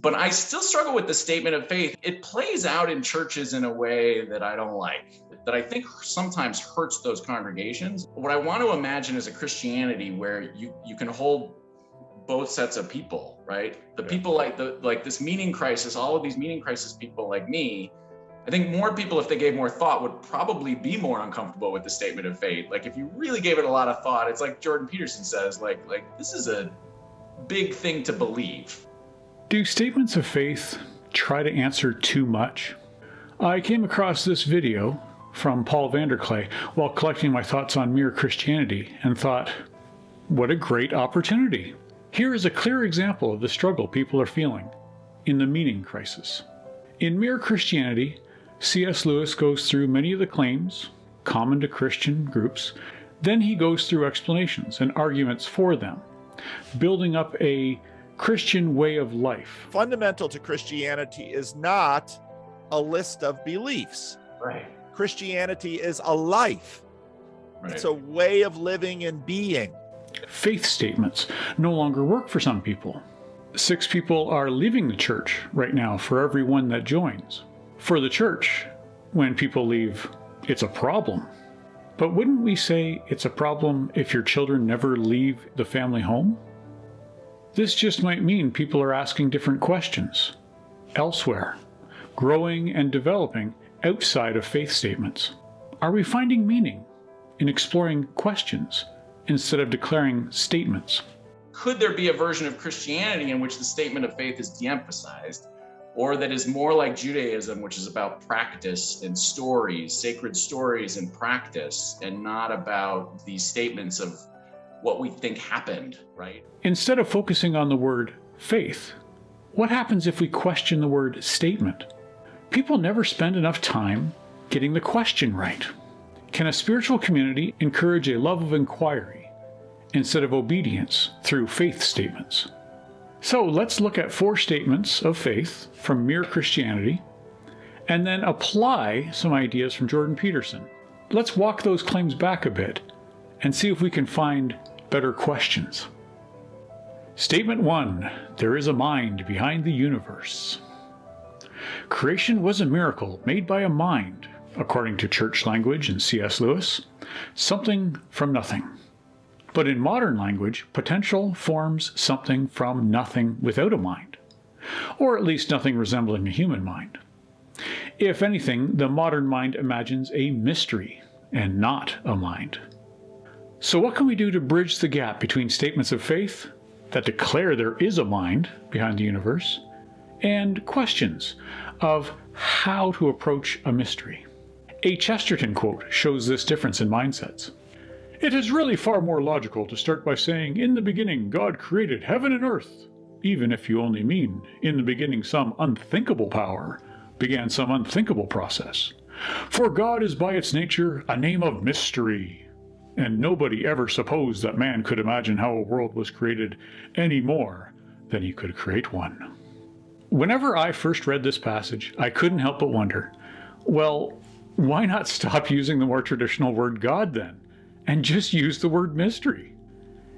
But I still struggle with the statement of faith. It plays out in churches in a way that I don't like, that I think sometimes hurts those congregations. What I want to imagine is a Christianity where you can hold both sets of people, right? The people like this meaning crisis, all of these meaning crisis people like me. I think more people, if they gave more thought, would probably be more uncomfortable with the statement of faith. Like if you really gave it a lot of thought, it's like Jordan Peterson says, like this is a big thing to believe. Do statements of faith try to answer too much? I came across this video from Paul Vanderklay while collecting my thoughts on Mere Christianity and thought, what a great opportunity. Here is a clear example of the struggle people are feeling in the meaning crisis. In Mere Christianity, C.S. Lewis goes through many of the claims common to Christian groups. Then he goes through explanations and arguments for them, building up a Christian way of life. Fundamental to Christianity is not a list of beliefs. Right. Christianity is a life. Right. It's a way of living and being. Faith statements no longer work for some people. 6 people are leaving the church right now for every one that joins. For the church, when people leave, it's a problem. But wouldn't we say it's a problem if your children never leave the family home? This just might mean people are asking different questions elsewhere, growing and developing outside of faith statements. Are we finding meaning in exploring questions instead of declaring statements? Could there be a version of Christianity in which the statement of faith is de-emphasized, or that is more like Judaism, which is about practice and stories, sacred stories and practice, and not about these statements of what we think happened, right? Instead of focusing on the word faith, what happens if we question the word statement? People never spend enough time getting the question right. Can a spiritual community encourage a love of inquiry instead of obedience through faith statements? So let's look at 4 statements of faith from Mere Christianity and then apply some ideas from Jordan Peterson. Let's walk those claims back a bit and see if we can find better questions. Statement 1, there is a mind behind the universe. Creation was a miracle made by a mind, according to church language and C.S. Lewis, something from nothing. But in modern language, potential forms something from nothing without a mind, or at least nothing resembling a human mind. If anything, the modern mind imagines a mystery and not a mind. So what can we do to bridge the gap between statements of faith that declare there is a mind behind the universe and questions of how to approach a mystery? A Chesterton quote shows this difference in mindsets. It is really far more logical to start by saying, in the beginning God created heaven and earth, even if you only mean, in the beginning some unthinkable power began some unthinkable process. For God is by its nature a name of mystery, and nobody ever supposed that man could imagine how a world was created any more than he could create one. Whenever I first read this passage, I couldn't help but wonder, well, why not stop using the more traditional word God then, and just use the word mystery?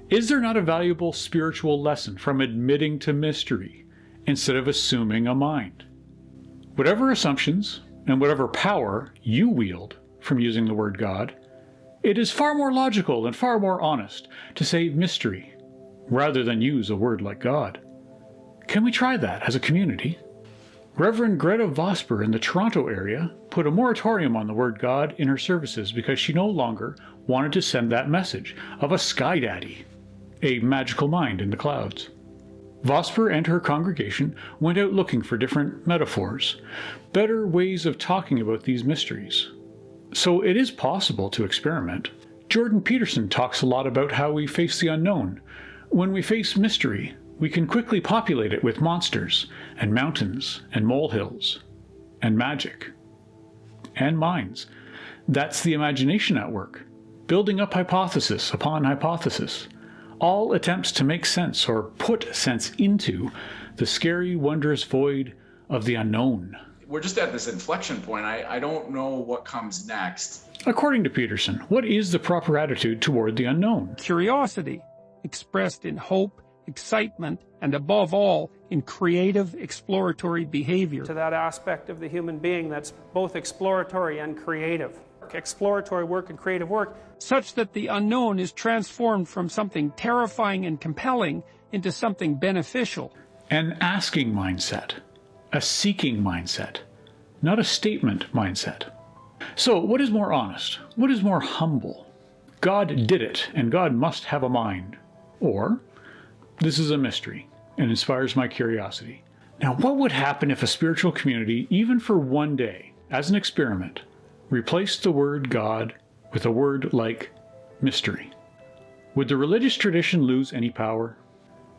Is there not a valuable spiritual lesson from admitting to mystery instead of assuming a mind? Whatever assumptions and whatever power you wield from using the word God, it is far more logical and far more honest to say mystery rather than use a word like God. Can we try that as a community? Reverend Greta Vosper in the Toronto area put a moratorium on the word God in her services because she no longer wanted to send that message of a sky daddy, a magical mind in the clouds. Vosper and her congregation went out looking for different metaphors, better ways of talking about these mysteries. So it is possible to experiment. Jordan Peterson talks a lot about how we face the unknown. When we face mystery, we can quickly populate it with monsters and mountains and molehills and magic and minds. That's the imagination at work, building up hypothesis upon hypothesis, all attempts to make sense or put sense into the scary, wondrous void of the unknown. We're just at this inflection point. I don't know what comes next. According to Peterson, what is the proper attitude toward the unknown? Curiosity, expressed in hope, excitement, and above all, in creative, exploratory behavior. To that aspect of the human being that's both exploratory and creative. Exploratory work and creative work. Such that the unknown is transformed from something terrifying and compelling into something beneficial. An asking mindset, a seeking mindset, not a statement mindset. So what is more honest? What is more humble? God did it, and God must have a mind. Or, this is a mystery and inspires my curiosity. Now, what would happen if a spiritual community, even for one day, as an experiment, replaced the word God with a word like mystery? Would the religious tradition lose any power?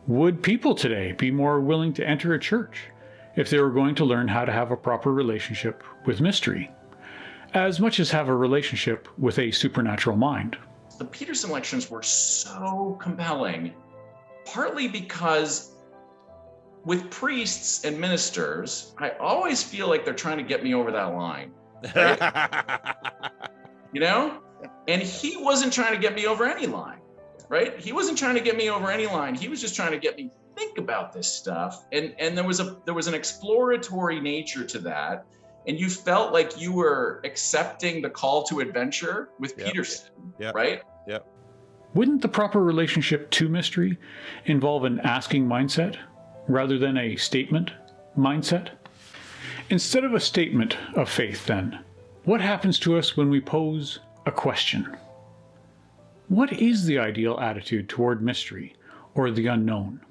Would people today be more willing to enter a church if they were going to learn how to have a proper relationship with mystery, as much as have a relationship with a supernatural mind? The Peterson lections were so compelling, partly because with priests and ministers, I always feel like they're trying to get me over that line. Right? You know? And he wasn't trying to get me over any line, right? He wasn't trying to get me over any line. He was just trying to get me to think about this stuff. And there was an exploratory nature to that. And you felt like you were accepting the call to adventure with Peterson, right? Yep. Wouldn't the proper relationship to mystery involve an asking mindset rather than a statement mindset? Instead of a statement of faith, then, what happens to us when we pose a question? What is the ideal attitude toward mystery or the unknown?